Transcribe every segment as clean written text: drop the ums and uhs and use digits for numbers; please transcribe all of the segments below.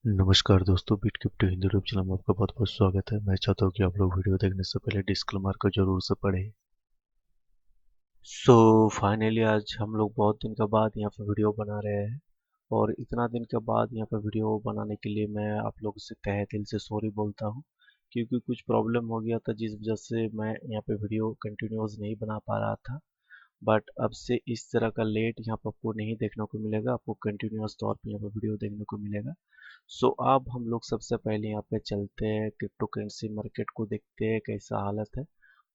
नमस्कार दोस्तों, Beat Crypto Hindi YouTube channel में आपका बहुत बहुत स्वागत है। मैं चाहता हूँ कि आप लोग वीडियो देखने से पहले डिस्क्लेमर को जरूर से पढ़ें। फाइनली आज हम लोग बहुत दिन के बाद यहाँ पर वीडियो बना रहे हैं। और इतना दिन के बाद यहाँ पर वीडियो बनाने के लिए मैं आप लोगों से तहे दिल से सॉरी बोलता हूँ, क्योंकि कुछ प्रॉब्लम हो गया था जिस वजह से मैं यहाँ पे वीडियो कंटिन्यूस नहीं बना पा रहा था। बट अब से इस तरह का लेट यहाँ पर आपको नहीं देखने को मिलेगा, आपको कंटिन्यूस तौर पे यहाँ पर वीडियो देखने को मिलेगा। अब हम लोग सबसे पहले यहाँ पे चलते हैं, क्रिप्टो करेंसी मार्केट को देखते हैं कैसा हालत है।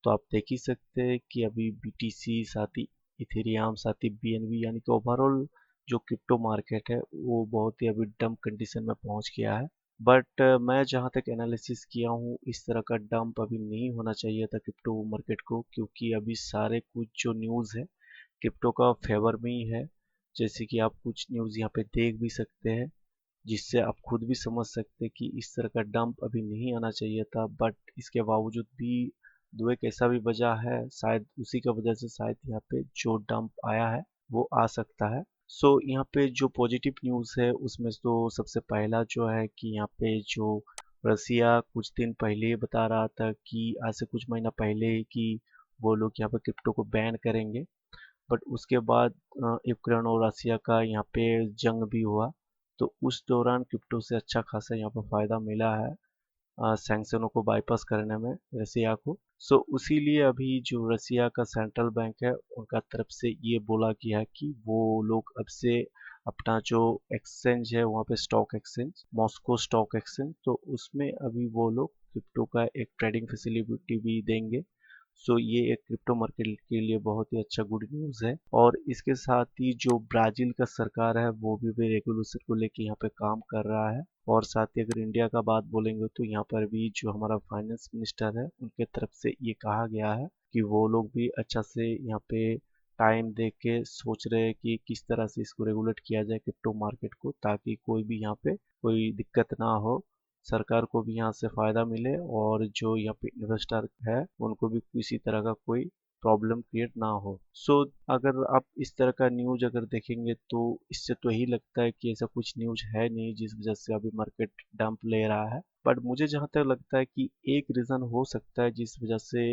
तो आप देख ही सकते हैं कि अभी बीटीसी साथ ही इथेरियम साथ ही बीएनबी यानी कि ओवरऑल जो क्रिप्टो मार्केट है वो बहुत ही अभी डंप कंडीशन में पहुंच गया है। बट मैं जहां तक एनालिसिस किया हूँ, इस तरह का डंप अभी नहीं होना चाहिए था क्रिप्टो मार्केट को, क्योंकि अभी सारे कुछ जो न्यूज़ है क्रिप्टो का फेवर में ही है। जैसे कि आप कुछ न्यूज़ यहाँ पे देख भी सकते हैं, जिससे आप खुद भी समझ सकते हैं कि इस तरह का डंप अभी नहीं आना चाहिए था। बट इसके बावजूद भी दो एक ऐसा भी वजह है, शायद उसी का वजह से शायद यहाँ पे जो डंप आया है वो आ सकता है। यहाँ पे जो पॉजिटिव न्यूज़ है उसमें तो सबसे पहला जो है कि यहाँ पे जो रसिया कुछ दिन पहले ही बता रहा था कि आज से कुछ महीना पहले ही कि वो लोग यहाँ पे क्रिप्टो को बैन करेंगे। बट उसके बाद यूक्रेन और रसिया का यहाँ पे जंग भी हुआ, तो उस दौरान क्रिप्टो से अच्छा खासा यहाँ पर फायदा मिला है सैंक्शनों को बाईपास करने में रसिया को। उसीलिए अभी जो रसिया का सेंट्रल बैंक है उनका तरफ से ये बोला गया कि वो लोग अब से अपना जो एक्सचेंज है वहाँ पे stock exchange Moscow stock exchange, तो उसमें अभी वो लोग क्रिप्टो का एक ट्रेडिंग फैसिलिटी भी देंगे। ये एक क्रिप्टो मार्केट के लिए बहुत ही अच्छा गुड न्यूज़ है। और इसके साथ ही जो ब्राज़ील का सरकार है वो भी रेगुलेशन को लेके यहाँ पे काम कर रहा है। और साथ ही अगर इंडिया का बात बोलेंगे तो यहाँ पर भी जो हमारा फाइनेंस मिनिस्टर है उनके तरफ से ये कहा गया है कि वो लोग भी अच्छा से यहाँ पे टाइम दे के सोच रहे हैं कि किस तरह से इसको रेगुलेट किया जाए क्रिप्टो मार्केट को, ताकि कोई भी यहाँ पे कोई दिक्कत ना हो, सरकार को भी यहाँ से फायदा मिले और जो यहाँ पे इन्वेस्टर है उनको भी किसी तरह का कोई प्रॉब्लम क्रिएट ना हो। अगर आप इस तरह का न्यूज अगर देखेंगे तो इससे तो यही लगता है कि ऐसा कुछ न्यूज है नहीं जिस वजह से अभी मार्केट डंप ले रहा है। बट मुझे जहाँ तक लगता है कि एक रीजन हो सकता है जिस वजह से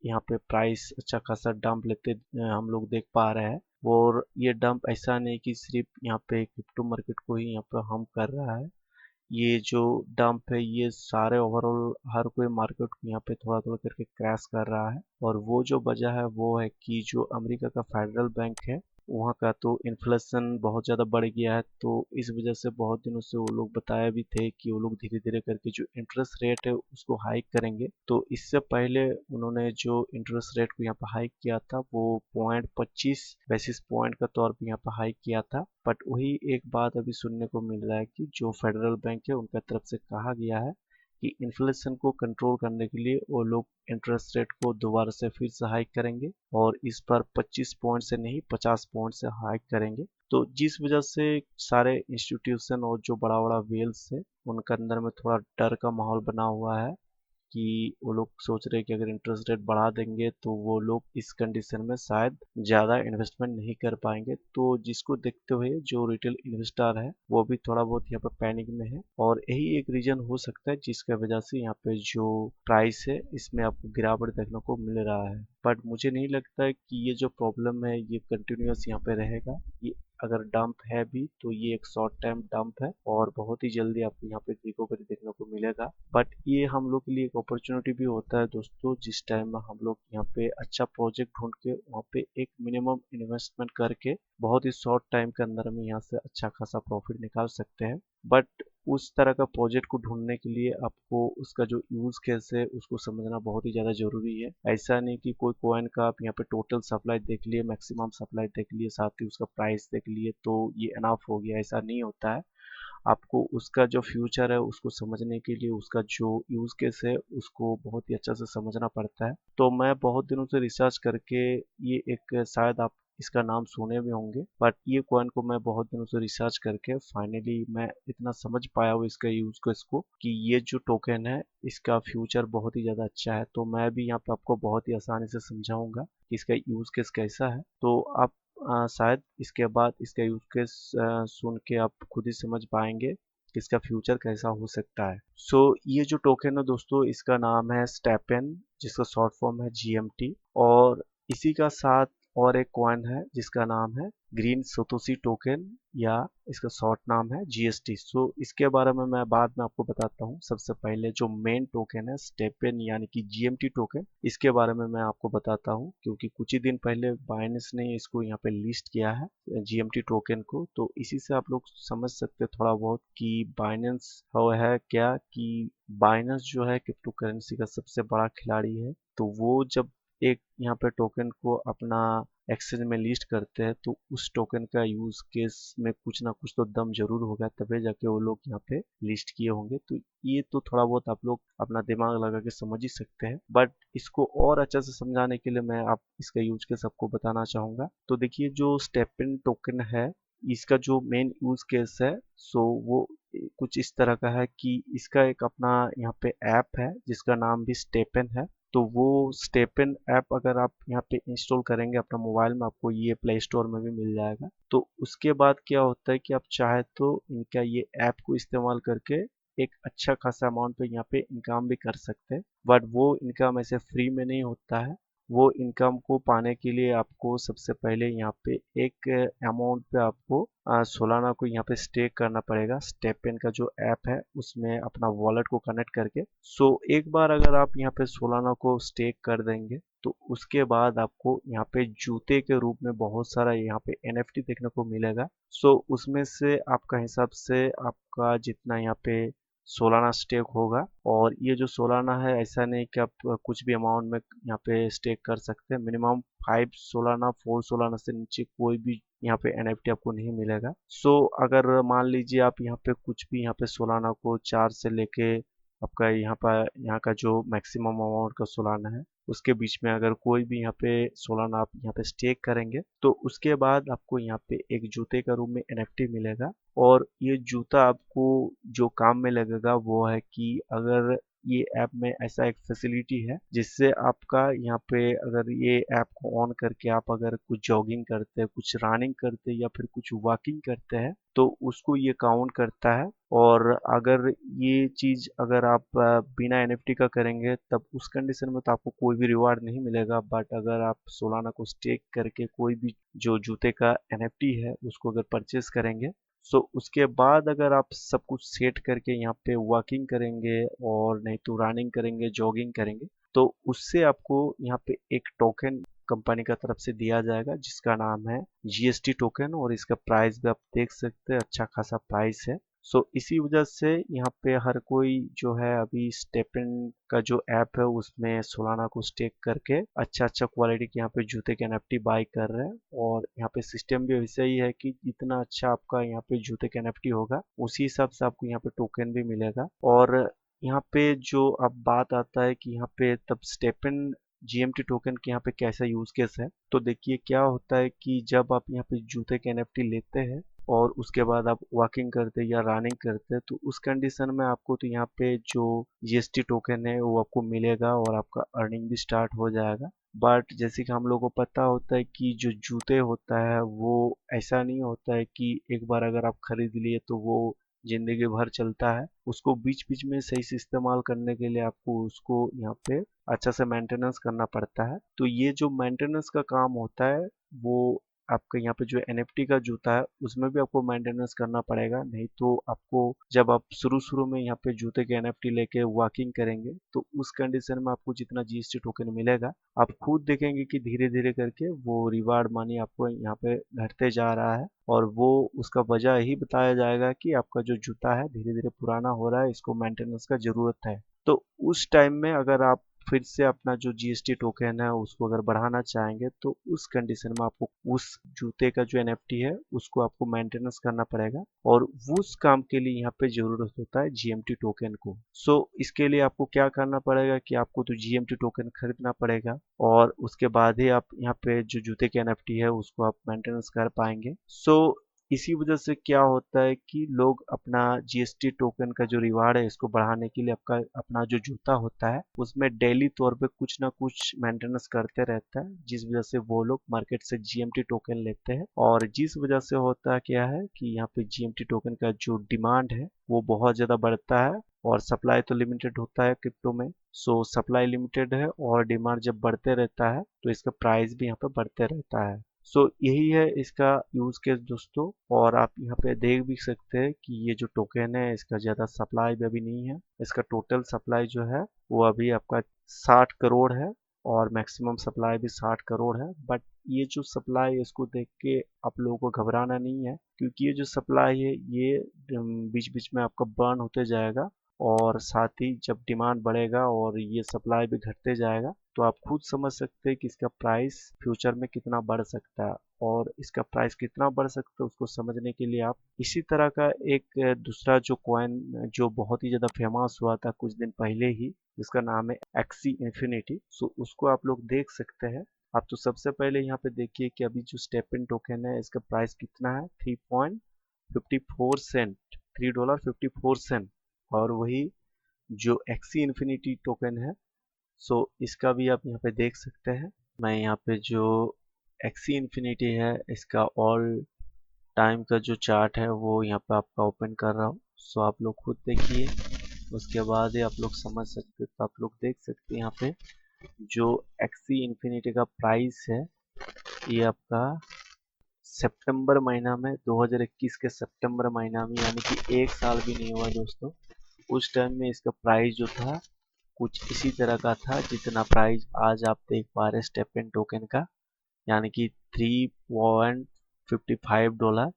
यहाँ पे प्राइस अच्छा खासा डंप लेते हम लोग देख पा रहे हैं। और ये डंप ऐसा नहीं कि सिर्फ यहाँ पे क्रिप्टो मार्केट को ही यहाँ पे हम कर रहा है, ये जो डंप है ये सारे ओवरऑल हर कोई मार्केट को यहाँ पे थोड़ा थोड़ा करके क्रैश कर रहा है। और वो जो वजह है वो है कि जो अमेरिका का फेडरल बैंक है वहाँ का तो इन्फ्लेशन बहुत ज़्यादा बढ़ गया है, तो इस वजह से बहुत दिनों से वो लोग बताए भी थे कि वो लोग धीरे धीरे करके जो इंटरेस्ट रेट है उसको हाइक करेंगे। तो इससे पहले उन्होंने जो इंटरेस्ट रेट को यहाँ पर हाइक किया था वो 0.25 बेसिस पॉइंट का तौर पे यहाँ पर हाइक किया था। बट वही एक बात अभी सुनने को मिल रहा है कि जो फेडरल बैंक है उनका तरफ से कहा गया है कि इन्फ्लेशन को कंट्रोल करने के लिए वो लोग इंटरेस्ट रेट को दोबारा से फिर से हाइक करेंगे, और इस बार 25 पॉइंट से नहीं 50 पॉइंट से हाइक करेंगे। तो जिस वजह से सारे इंस्टीट्यूशन और जो बड़ा बड़ा वेल्स है उनके अंदर में थोड़ा डर का माहौल बना हुआ है कि वो लोग सोच रहे हैं कि अगर इंटरेस्ट रेट बढ़ा देंगे तो वो लोग इस कंडीशन में शायद ज़्यादा इन्वेस्टमेंट नहीं कर पाएंगे। तो जिसको देखते हुए जो रिटेल इन्वेस्टर है वो भी थोड़ा बहुत यहाँ पर पैनिक में है, और यही एक रीजन हो सकता है जिसका वजह से यहाँ पे जो प्राइस है इसमें आपको गिरावट देखने को मिल रहा है। बट मुझे नहीं लगता है कि ये जो प्रॉब्लम है ये कंटिन्यूअस यहाँ पे रहेगा। ये अगर डंप है भी तो ये एक शॉर्ट टाइम डंप है और बहुत ही जल्दी आपको यहाँ पे रिकवरी देखने को मिलेगा। बट ये हम लोग के लिए एक अपॉर्चुनिटी भी होता है दोस्तों, जिस टाइम में हम लोग यहाँ पे अच्छा प्रोजेक्ट ढूंढ के वहाँ पे एक मिनिमम इन्वेस्टमेंट करके बहुत ही शॉर्ट टाइम के अंदर में यहाँ से अच्छा खासा प्रॉफिट निकाल सकते हैं। बट उस तरह का प्रोजेक्ट को ढूंढने के लिए आपको उसका जो यूज केस है उसको समझना बहुत ही ज़्यादा जरूरी है। ऐसा नहीं कि कोई कॉइन का आप यहाँ पे टोटल सप्लाई देख लिए, मैक्सिमम सप्लाई देख लिए, साथ ही उसका प्राइस देख लिए तो ये इनफ हो गया, ऐसा नहीं होता है। आपको उसका जो फ्यूचर है उसको समझने के लिए उसका जो यूज केस है उसको बहुत ही अच्छा से समझना पड़ता है। तो मैं बहुत दिनों से रिसर्च करके ये एक शायद आप इसका नाम सुने भी होंगे, बट ये कॉइन को मैं बहुत दिनों से रिसर्च करके फाइनली मैं इतना समझ पाया हूँ इसका यूज केस को कि ये जो टोकन है इसका फ्यूचर बहुत ही ज़्यादा अच्छा है। तो मैं भी यहाँ पे आपको बहुत ही आसानी से समझाऊंगा कि इसका यूज केस कैसा है। तो आप शायद इसके बाद इसका यूज केस सुन के आप खुद ही समझ पाएंगे कि इसका फ्यूचर कैसा हो सकता है। ये जो टोकन है दोस्तों, इसका नाम है स्टेपन, जिसका शॉर्ट फॉर्म है GMT। और इसी का साथ और एक कॉइन है जिसका नाम है ग्रीन सतोशी टोकन, या इसका शॉर्ट नाम है GST। इसके बारे में मैं बाद में आपको बताता हूँ। सबसे पहले जो मेन टोकन है स्टेपन यानी कि GMT टोकन, इसके बारे में मैं आपको बताता हूँ, क्योंकि कुछ ही दिन पहले बाइनेंस ने इसको यहाँ पे लिस्ट किया है GMT टोकन को। तो इसी से आप लोग समझ सकते हैं थोड़ा बहुत कि बाइनेंस है क्या, कि बाइनेंस जो है क्रिप्टो करेंसी का सबसे बड़ा खिलाड़ी है। तो वो जब एक यहाँ पे टोकन को अपना एक्सचेंज में लिस्ट करते हैं, तो उस टोकन का यूज केस में कुछ ना कुछ तो दम जरूर होगा, तभी जाके वो लोग यहाँ पे लिस्ट किए होंगे। तो ये तो थोड़ा बहुत आप लोग अपना दिमाग लगा के समझ ही सकते हैं, बट इसको और अच्छे से समझाने के लिए मैं आप इसका यूज केस आपको बताना चाहूंगा। तो देखिए, जो स्टेपन टोकन है, इसका जो मेन यूज केस है, वो कुछ इस तरह का है कि इसका एक अपना यहाँ पे ऐप है जिसका नाम भी स्टेपन है। तो वो स्टेपन ऐप अगर आप यहाँ पे इंस्टॉल करेंगे अपना मोबाइल में, आपको ये प्ले स्टोर में भी मिल जाएगा। तो उसके बाद क्या होता है कि आप चाहे तो इनका ये ऐप को इस्तेमाल करके एक अच्छा खासा अमाउंट पे यहाँ पे इनकम भी कर सकते हैं। बट वो इनकम ऐसे फ्री में नहीं होता है। वो इनकम को पाने के लिए आपको सबसे पहले यहाँ पे एक अमाउंट पे आपको सोलाना को यहाँ पे स्टेक करना पड़ेगा। स्टेपन का जो ऐप है उसमें अपना वॉलेट को कनेक्ट करके। एक बार अगर आप यहाँ पे सोलाना को स्टेक कर देंगे, तो उसके बाद आपको यहाँ पे जूते के रूप में बहुत सारा यहाँ पे NFT देखने को मिलेगा। उसमें से आपका हिसाब से आपका जितना यहाँ पे सोलाना स्टेक होगा। और ये जो सोलाना है, ऐसा नहीं कि आप कुछ भी अमाउंट में यहाँ पे स्टेक कर सकते हैं। मिनिमम 5 सोलाना 4 सोलाना से नीचे कोई भी यहाँ पे NFT आपको नहीं मिलेगा। अगर मान लीजिए आप यहाँ पे कुछ भी यहाँ पे सोलाना को 4 से लेके आपका यहाँ का जो मैक्सिमम अमाउंट का सोलाना है, उसके बीच में अगर कोई भी यहाँ पे सोलाना आप यहाँ पे स्टेक करेंगे, तो उसके बाद आपको यहाँ पे एक जूते का रूप में NFT मिलेगा। और ये जूता आपको जो काम में लगेगा वो है कि अगर ये ऐप में ऐसा एक फैसिलिटी है जिससे आपका यहाँ पे अगर ये ऐप को ऑन करके आप अगर कुछ जॉगिंग करते हैं, कुछ रनिंग करते हैं या फिर कुछ वॉकिंग करते हैं, तो उसको ये काउंट करता है। और अगर ये चीज अगर आप बिना NFT का करेंगे, तब उस कंडीशन में तो आपको कोई भी रिवार्ड नहीं मिलेगा। बट अगर आप सोलाना को स्टेक करके कोई भी जो जूते का NFT है उसको अगर परचेस करेंगे, उसके बाद अगर आप सब कुछ सेट करके यहाँ पे वॉकिंग करेंगे और नहीं तो रनिंग करेंगे, जॉगिंग करेंगे, तो उससे आपको यहाँ पे एक टोकन कंपनी का तरफ से दिया जाएगा जिसका नाम है GST टोकन। और इसका प्राइस भी आप देख सकते हैं, अच्छा खासा प्राइस है। इसी वजह से यहाँ पे हर कोई जो है अभी स्टेपन का जो ऐप है उसमें सोलाना को स्टेक करके अच्छा अच्छा क्वालिटी के यहाँ पे जूते के NFT बाई कर रहे हैं। और यहाँ पे सिस्टम भी वैसे ही है कि जितना अच्छा आपका यहाँ पे जूते के NFT होगा, उसी हिसाब से आपको यहाँ पे टोकन भी मिलेगा। और यहाँ पे जो अब बात आता है कि यहाँ पे तब स्टेपन GMT टोकन के यहाँ पे कैसा यूज केस है, तो देखिए क्या होता है कि जब आप यहाँ पे जूते के NFT लेते हैं और उसके बाद आप वॉकिंग करते या रनिंग करते, तो उस कंडीशन में आपको तो यहाँ पे जो GST टोकन है वो आपको मिलेगा और आपका अर्निंग भी स्टार्ट हो जाएगा। बट जैसे कि हम लोगों को पता होता है कि जो जूते होता है वो ऐसा नहीं होता है कि एक बार अगर आप खरीद लिए तो वो जिंदगी भर चलता है। उसको बीच बीच में सही से इस्तेमाल करने के लिए आपको उसको यहाँ पे अच्छा से मेंटेनेंस करना पड़ता है। तो ये जो मेंटेनेंस का काम होता है, वो आपका यहाँ पे जो NFT का जूता है उसमें भी आपको मेंटेनेंस करना पड़ेगा। नहीं तो आपको जब आप शुरू शुरू में यहाँ पे जूते के NFT लेके वॉकिंग करेंगे, तो उस कंडीशन में आपको जितना GST टोकन मिलेगा, आप खुद देखेंगे कि धीरे धीरे करके वो रिवार्ड मनी आपको यहाँ पे घटते जा रहा है। और वो उसका वजह ही बताया जाएगा कि आपका जो जूता है धीरे धीरे पुराना हो रहा है, इसको मेंटेनेंस का जरूरत है। तो उस टाइम में अगर आप फिर से अपना जो GST टोकन है उसको अगर बढ़ाना चाहेंगे, तो उस कंडीशन में आपको उस जूते का जो NFT है उसको आपको मेंटेनेंस करना पड़ेगा। और उस काम के लिए यहाँ पे जरूरत होता है GMT टोकन को। इसके लिए आपको क्या करना पड़ेगा कि आपको तो GMT टोकन खरीदना पड़ेगा, और उसके बाद ही आप यहाँ पे जो जूते के NFT है उसको आप मेंटेनेंस कर पाएंगे। इसी वजह से क्या होता है कि लोग अपना जीएसटी टोकन का जो रिवार्ड है इसको बढ़ाने के लिए आपका अपना जो जूता होता है उसमें डेली तौर पे कुछ ना कुछ मेंटेनेंस करते रहता है, जिस वजह से वो लोग मार्केट से जीएमटी टोकन लेते हैं। और जिस वजह से होता क्या है कि यहाँ पे जीएमटी टोकन का जो डिमांड है वो बहुत ज़्यादा बढ़ता है, और सप्लाई तो लिमिटेड होता है क्रिप्टो में। सो सप्लाई लिमिटेड है और डिमांड जब बढ़ते रहता है तो इसका प्राइस भी यहाँ पे बढ़ते रहता है। सो यही है इसका यूज केस दोस्तों। और आप यहाँ पे देख भी सकते हैं कि ये जो टोकन है इसका ज़्यादा सप्लाई भी अभी नहीं है। इसका टोटल सप्लाई जो है वो अभी आपका 60 करोड़ है, और मैक्सिमम सप्लाई भी 60 करोड़ है। बट ये जो सप्लाई है इसको देख के आप लोगों को घबराना नहीं है, क्योंकि ये जो सप्लाई है ये बीच बीच में आपका बर्न होते जाएगा, और साथ ही जब डिमांड बढ़ेगा और ये सप्लाई भी घटते जाएगा तो आप खुद समझ सकते हैं कि इसका प्राइस फ्यूचर में कितना बढ़ सकता है। और इसका प्राइस कितना बढ़ सकता है उसको समझने के लिए आप इसी तरह का एक दूसरा जो कॉइन जो बहुत ही ज़्यादा फेमस हुआ था कुछ दिन पहले ही, जिसका नाम है एक्सी इन्फिनिटी, सो उसको आप लोग देख सकते हैं। आप तो सबसे पहले यहाँ पे देखिए कि अभी जो स्टेपन टोकन है इसका प्राइस कितना है, 3.54 सेंट, $3.54। और वही जो एक्सी इन्फिनिटी टोकन है, सो इसका भी आप यहाँ पे देख सकते हैं। मैं यहाँ पे जो एक्सी इन्फिनिटी है इसका ऑल टाइम का जो चार्ट है वो यहाँ पे आपका ओपन कर रहा हूँ। सो आप लोग खुद देखिए, उसके बाद ही आप लोग समझ सकते, तो आप लोग देख सकते हैं यहाँ पे जो एक्सी इन्फिनिटी का प्राइस है ये आपका सितंबर महीना में 2021 के सितंबर महीना में, यानी कि एक साल भी नहीं हुआ दोस्तों, उस टाइम में इसका प्राइस जो था कुछ इसी तरह का था जितना प्राइस आज आप देख पा रहे स्टेपन टोकन का, यानी कि $3.55।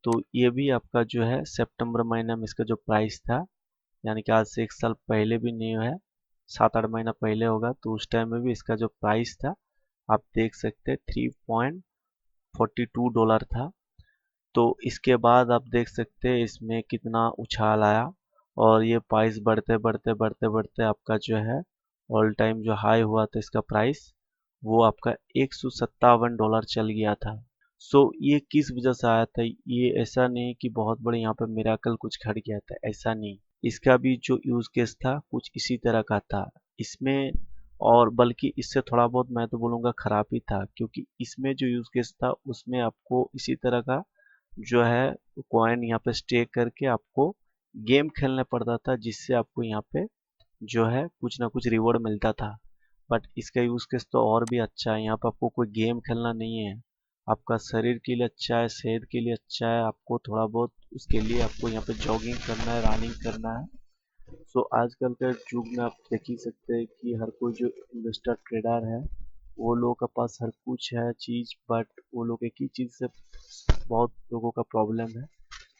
तो ये भी आपका जो है सितंबर महीना में इसका जो प्राइस था, यानी कि आज से एक साल पहले भी नहीं है, 7-8 महीना पहले होगा, तो उस टाइम में भी इसका जो प्राइस था आप देख सकते हैं $3.42 था। तो इसके बाद आप देख सकते हैं इसमें कितना उछाल आया, और ये प्राइस बढ़ते बढ़ते बढ़ते बढ़ते आपका जो है ऑल टाइम जो हाई हुआ था इसका प्राइस वो आपका $157 चल गया था। सो ये किस वजह से आया था, ये ऐसा नहीं कि बहुत बड़े यहाँ पे मिराकल कुछ घट गया था, ऐसा नहीं। इसका भी जो यूज केस था कुछ इसी तरह का था इसमें, और बल्कि इससे थोड़ा बहुत मैं तो बोलूँगा खराब ही था, क्योंकि इसमें जो यूज केस था उसमें आपको इसी तरह का जो है कॉइन यहाँ पे स्टेक करके आपको गेम खेलना पड़ता था, जिससे आपको यहाँ पे जो है कुछ ना कुछ रिवॉर्ड मिलता था। बट इसका यूज केस तो और भी अच्छा है, यहाँ पे आपको कोई गेम खेलना नहीं है, आपका शरीर के लिए अच्छा है, सेहत के लिए अच्छा है, आपको थोड़ा बहुत उसके लिए आपको यहाँ पे जॉगिंग करना है, रनिंग करना है। सो आजकल के युग में आप देख ही सकते हैं कि हर कोई जो इन्वेस्टर ट्रेडर है वो लोगों के पास हर कुछ है चीज़, बट वो लोग एक ही चीज़ से बहुत लोगों का प्रॉब्लम है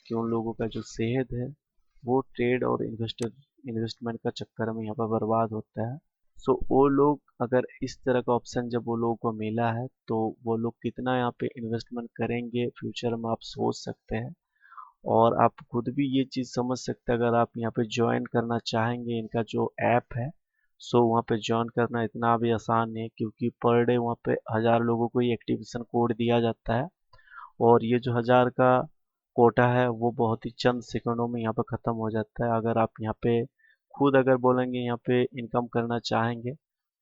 कि उन लोगों का जो सेहत है वो ट्रेड और इन्वेस्टमेंट का चक्कर में यहाँ पर बर्बाद होता है। सो वो लोग अगर इस तरह का ऑप्शन जब वो लोगों को मिला है तो वो लोग कितना यहाँ पे इन्वेस्टमेंट करेंगे फ्यूचर में आप सोच सकते हैं। और आप खुद भी ये चीज़ समझ सकते हैं, अगर आप यहाँ पे ज्वाइन करना चाहेंगे इनका जो ऐप है, सो वहाँ पे ज्वाइन करना इतना भी आसान नहीं है, क्योंकि पर डे वहाँ पे 1000 लोगों को ही एक्टिवेशन कोड दिया जाता है, और ये जो 1000 का कोटा है वो बहुत ही चंद सेकंडों में यहाँ पे ख़त्म हो जाता है। अगर आप यहाँ पे खुद अगर बोलेंगे यहाँ पे इनकम करना चाहेंगे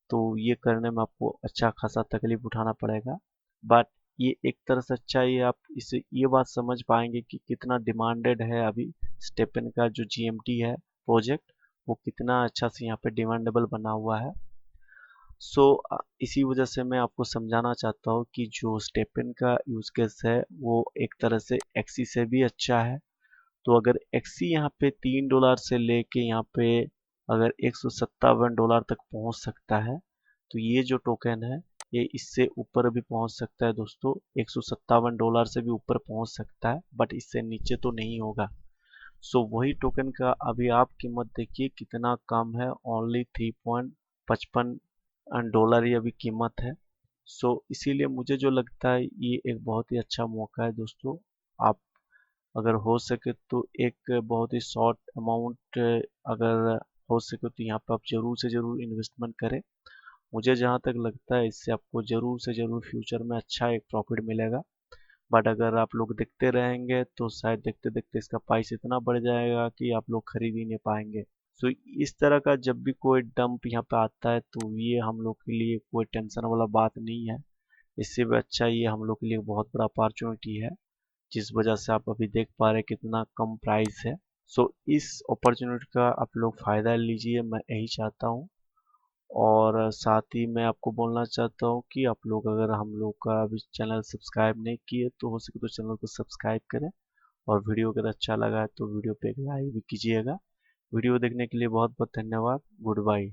तो ये करने में आपको अच्छा खासा तकलीफ उठाना पड़ेगा। बट ये एक तरह से अच्छा ही है, आप इसे ये बात समझ पाएंगे कि कितना डिमांडेड है अभी स्टेपन का जो जीएमटी है प्रोजेक्ट, वो कितना अच्छा से यहाँ पे डिमांडेबल बना हुआ है। सो इसी वजह से मैं आपको समझाना चाहता हूँ कि जो स्टेपन का यूज केस है वो एक तरह से एक्सी से भी अच्छा है। तो अगर एक्सी यहाँ पे $3 से लेके यहाँ पे अगर $157 तक पहुँच सकता है, तो ये जो टोकन है ये इससे ऊपर भी पहुँच सकता है दोस्तों, $157 से भी ऊपर पहुँच सकता है, बट इससे नीचे तो नहीं होगा। सो वही टोकन का अभी आप कीमत देखिए कितना कम है, ओनली $3.55 ही अभी कीमत है। सो इसीलिए मुझे जो लगता है ये एक बहुत ही अच्छा मौका है दोस्तों। आप अगर हो सके तो एक बहुत ही शॉर्ट अमाउंट अगर हो सके तो यहाँ पर आप ज़रूर से ज़रूर इन्वेस्टमेंट करें। मुझे जहाँ तक लगता है इससे आपको ज़रूर से ज़रूर फ्यूचर में अच्छा एक प्रॉफिट मिलेगा। बट अगर आप लोग देखते रहेंगे तो शायद देखते देखते इसका प्राइस इतना बढ़ जाएगा कि आप लोग खरीद ही नहीं पाएंगे। सो इस तरह का जब भी कोई डंप यहाँ पे आता है तो ये हम लोग के लिए कोई टेंशन वाला बात नहीं है। इससे भी अच्छा ये हम लोग के लिए बहुत बड़ा अपॉर्चुनिटी है, जिस वजह से आप अभी देख पा रहे हैं कितना कम प्राइस है। सो इस अपॉर्चुनिटी का आप लोग फ़ायदा लीजिए, मैं यही चाहता हूँ। और साथ ही मैं आपको बोलना चाहता हूँ कि आप लोग अगर हम लोग का अभी चैनल सब्सक्राइब नहीं किए तो हो सके तो चैनल को सब्सक्राइब करें। और वीडियो अगर अच्छा लगा है तो वीडियो पे एक लाइक भी कीजिएगा। वीडियो देखने के लिए बहुत बहुत धन्यवाद। Good bye.